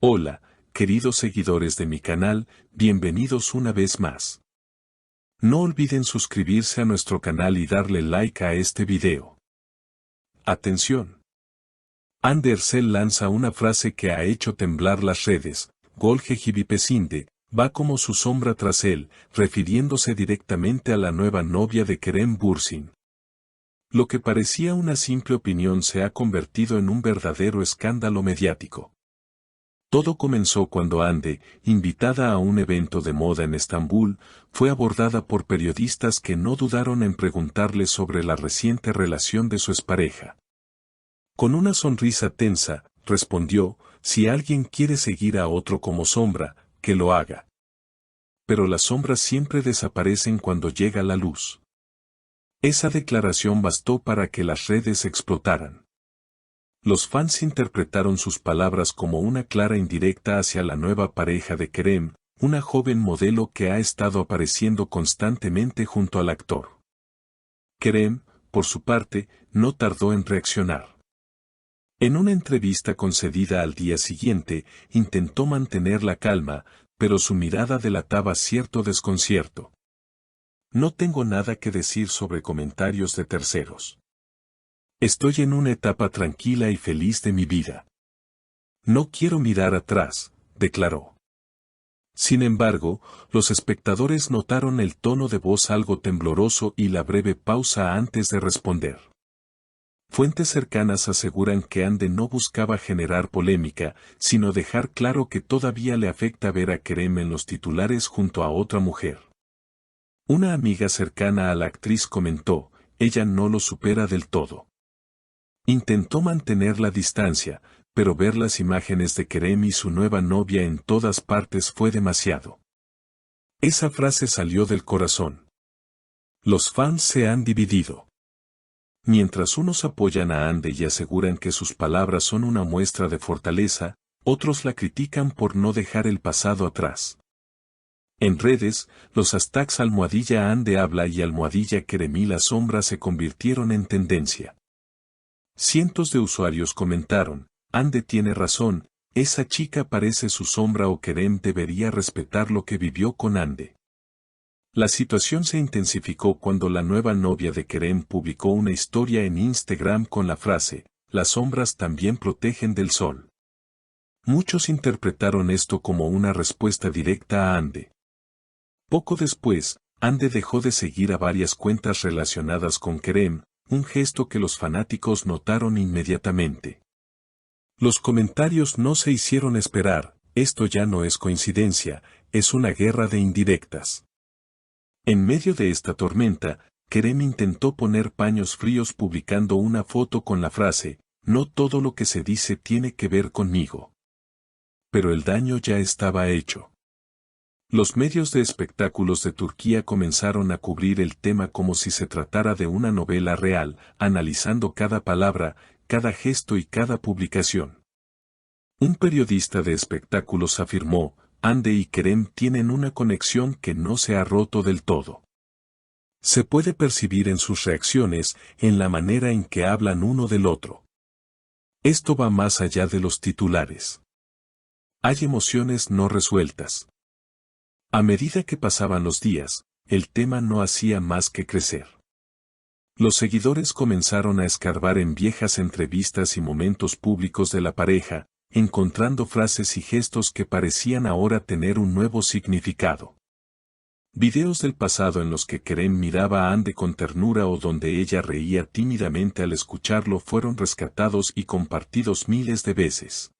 Hola, queridos seguidores de mi canal, bienvenidos una vez más. No olviden suscribirse a nuestro canal y darle like a este video. Atención. Andercel lanza una frase que ha hecho temblar las redes: Golge Jibipesinde, va como su sombra tras él, refiriéndose directamente a la nueva novia de Kerem Bürsin. Lo que parecía una simple opinión se ha convertido en un verdadero escándalo mediático. Todo comenzó cuando Hande, invitada a un evento de moda en Estambul, fue abordada por periodistas que no dudaron en preguntarle sobre la reciente relación de su expareja. Con una sonrisa tensa, respondió: si alguien quiere seguir a otro como sombra, que lo haga. Pero las sombras siempre desaparecen cuando llega la luz. Esa declaración bastó para que las redes explotaran. Los fans interpretaron sus palabras como una clara indirecta hacia la nueva pareja de Kerem, una joven modelo que ha estado apareciendo constantemente junto al actor. Kerem, por su parte, no tardó en reaccionar. En una entrevista concedida al día siguiente, intentó mantener la calma, pero su mirada delataba cierto desconcierto. No tengo nada que decir sobre comentarios de terceros. Estoy en una etapa tranquila y feliz de mi vida. No quiero mirar atrás, declaró. Sin embargo, los espectadores notaron el tono de voz algo tembloroso y la breve pausa antes de responder. Fuentes cercanas aseguran que Hande no buscaba generar polémica, sino dejar claro que todavía le afecta ver a Kerem en los titulares junto a otra mujer. Una amiga cercana a la actriz comentó: ella no lo supera del todo. Intentó mantener la distancia, pero ver las imágenes de Kerem y su nueva novia en todas partes fue demasiado. Esa frase salió del corazón. Los fans se han dividido. Mientras unos apoyan a Hande y aseguran que sus palabras son una muestra de fortaleza, otros la critican por no dejar el pasado atrás. En redes, los hashtags #Hande habla y #Kerem y la sombra se convirtieron en tendencia. Cientos de usuarios comentaron: Hande tiene razón, esa chica parece su sombra o Kerem debería respetar lo que vivió con Hande. La situación se intensificó cuando la nueva novia de Kerem publicó una historia en Instagram con la frase: las sombras también protegen del sol. Muchos interpretaron esto como una respuesta directa a Hande. Poco después, Hande dejó de seguir a varias cuentas relacionadas con Kerem, un gesto que los fanáticos notaron inmediatamente. Los comentarios no se hicieron esperar: esto ya no es coincidencia, es una guerra de indirectas. En medio de esta tormenta, Kerem intentó poner paños fríos publicando una foto con la frase: no todo lo que se dice tiene que ver conmigo. Pero el daño ya estaba hecho. Los medios de espectáculos de Turquía comenzaron a cubrir el tema como si se tratara de una novela real, analizando cada palabra, cada gesto y cada publicación. Un periodista de espectáculos afirmó: Hande y Kerem tienen una conexión que no se ha roto del todo. Se puede percibir en sus reacciones, en la manera en que hablan uno del otro. Esto va más allá de los titulares. Hay emociones no resueltas. A medida que pasaban los días, el tema no hacía más que crecer. Los seguidores comenzaron a escarbar en viejas entrevistas y momentos públicos de la pareja, encontrando frases y gestos que parecían ahora tener un nuevo significado. Videos del pasado en los que Kerem miraba a Hande con ternura o donde ella reía tímidamente al escucharlo fueron rescatados y compartidos miles de veces.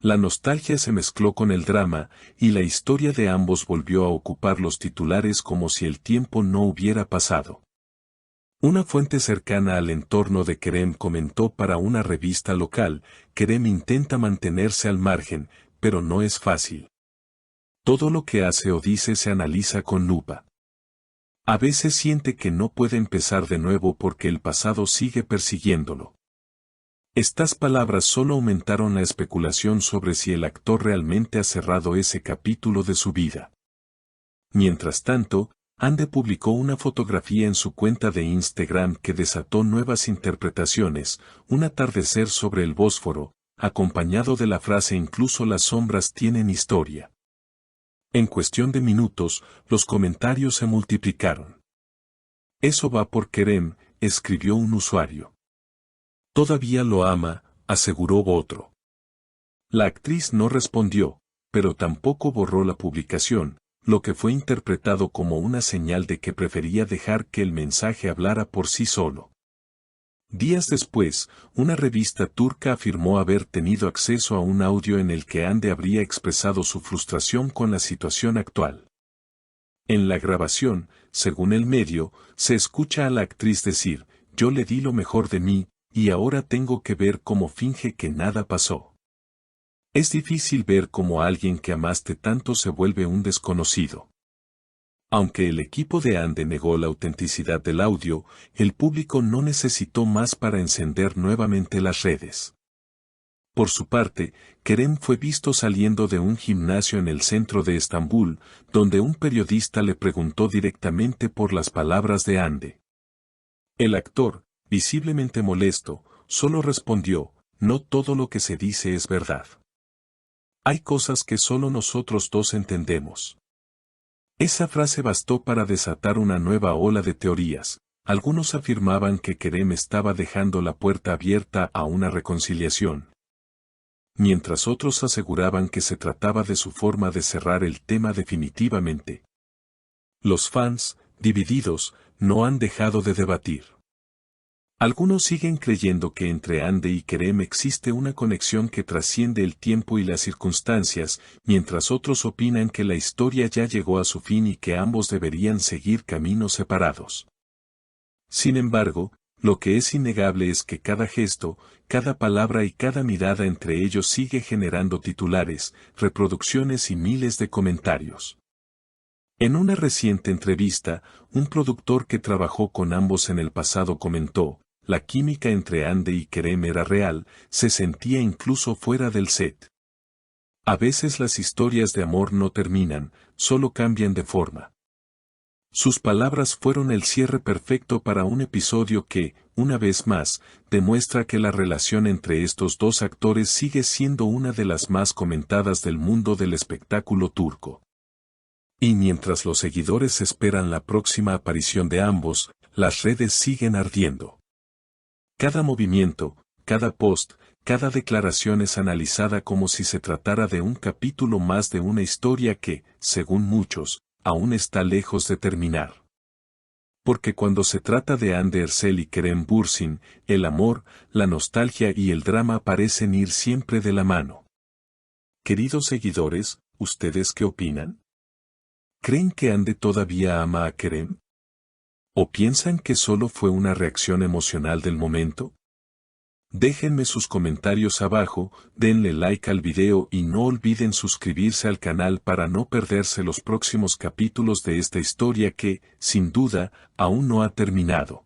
La nostalgia se mezcló con el drama, y la historia de ambos volvió a ocupar los titulares como si el tiempo no hubiera pasado. Una fuente cercana al entorno de Kerem comentó para una revista local: Kerem intenta mantenerse al margen, pero no es fácil. Todo lo que hace o dice se analiza con lupa. A veces siente que no puede empezar de nuevo porque el pasado sigue persiguiéndolo. Estas palabras solo aumentaron la especulación sobre si el actor realmente ha cerrado ese capítulo de su vida. Mientras tanto, Hande publicó una fotografía en su cuenta de Instagram que desató nuevas interpretaciones: un atardecer sobre el Bósforo, acompañado de la frase incluso las sombras tienen historia. En cuestión de minutos, los comentarios se multiplicaron. Eso va por Kerem, escribió un usuario. Todavía lo ama, aseguró otro. La actriz no respondió, pero tampoco borró la publicación, lo que fue interpretado como una señal de que prefería dejar que el mensaje hablara por sí solo. Días después, una revista turca afirmó haber tenido acceso a un audio en el que Hande habría expresado su frustración con la situación actual. En la grabación, según el medio, se escucha a la actriz decir, «Yo le di lo mejor de mí, y ahora tengo que ver cómo finge que nada pasó». Es difícil ver cómo alguien que amaste tanto se vuelve un desconocido. Aunque el equipo de Hande negó la autenticidad del audio, el público no necesitó más para encender nuevamente las redes. Por su parte, Kerem fue visto saliendo de un gimnasio en el centro de Estambul, donde un periodista le preguntó directamente por las palabras de Hande. El actor, visiblemente molesto, solo respondió, «No todo lo que se dice es verdad. Hay cosas que solo nosotros dos entendemos». Esa frase bastó para desatar una nueva ola de teorías. Algunos afirmaban que Kerem estaba dejando la puerta abierta a una reconciliación, mientras otros aseguraban que se trataba de su forma de cerrar el tema definitivamente. Los fans, divididos, no han dejado de debatir. Algunos siguen creyendo que entre Hande y Kerem existe una conexión que trasciende el tiempo y las circunstancias, mientras otros opinan que la historia ya llegó a su fin y que ambos deberían seguir caminos separados. Sin embargo, lo que es innegable es que cada gesto, cada palabra y cada mirada entre ellos sigue generando titulares, reproducciones y miles de comentarios. En una reciente entrevista, un productor que trabajó con ambos en el pasado comentó, «La química entre Hande y Kerem era real, se sentía incluso fuera del set. A veces las historias de amor no terminan, solo cambian de forma». Sus palabras fueron el cierre perfecto para un episodio que, una vez más, demuestra que la relación entre estos dos actores sigue siendo una de las más comentadas del mundo del espectáculo turco. Y mientras los seguidores esperan la próxima aparición de ambos, las redes siguen ardiendo. Cada movimiento, cada post, cada declaración es analizada como si se tratara de un capítulo más de una historia que, según muchos, aún está lejos de terminar. Porque cuando se trata de Hande Erçel y Kerem Bürsin, el amor, la nostalgia y el drama parecen ir siempre de la mano. Queridos seguidores, ¿ustedes qué opinan? ¿Creen que Hande todavía ama a Kerem? ¿O piensan que solo fue una reacción emocional del momento? Déjenme sus comentarios abajo, denle like al video y no olviden suscribirse al canal para no perderse los próximos capítulos de esta historia que, sin duda, aún no ha terminado.